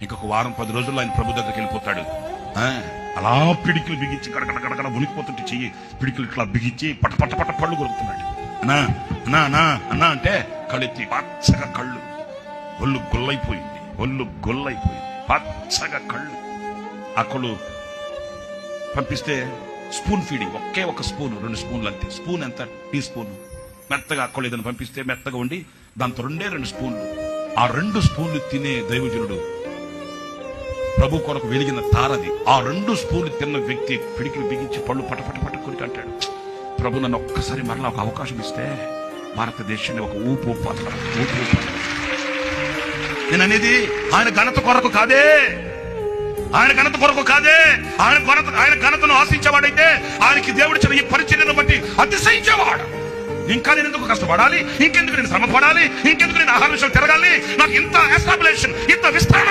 ఇంకొక వారం 10 రోజుల్లో ఆయన ప్రభు దగ్గరికి వెళ్ళిపోతాడు. అలా పిడికిలు బిగించి గడగడ ఉనికిపోతుంటే చెయ్యి పిడికిలు ఇట్లా బిగించి పట్ట పట్ట పట్ట పళ్ళు కొరుకుతున్నాడు. అన్నా అన్నా అన్నా అన్నా అంటే కళ్ళెత్తి పచ్చగా కళ్ళు, ఒళ్ళు గొల్లైపోయింది, పచ్చగా కళ్ళు. అక్కలు పంపిస్తే స్పూన్ ఫీడింగ్, ఒకే ఒక స్పూన్, 2 స్పూన్లు అంతే. స్పూన్ ఎంత? Tea spoon. మెత్తగా అక్కలు ఏదైనా పంపిస్తే మెత్తగా ఉండి దాంతో 2 స్పూన్లు. ఆ 2 స్పూన్లు తినే దైవజనుడు ప్రభు కొరకు వెలిగిన తారది. ఆ 2 స్పూన్లు తిన్న వ్యక్తి పిడికిలు బిగించి పళ్ళు పట కొరికి అంటాడు, ప్రభు నన్ను ఒక్కసారి మరలా ఒక అవకాశం ఇస్తే భారతదేశాన్ని ఒక ఊపు నేను అనేది ఆయన ఘనత కొరకు కాదే, ఆయన ఘనతను ఆశించేవాడైతే ఆయనకి దేవుడి ఈ పరిచర్యను బట్టి అతిశయించేవాడు. ఇంకా నేను ఎందుకు కష్టపడాలి, ఇంకెందుకు నేను శ్రమ పడాలి, ఇంకెందుకు నేను ఆహార విషయం తిరగాలి, నాకు ఇంత ఎస్టాబ్లిషన్, ఇంత విస్తరణ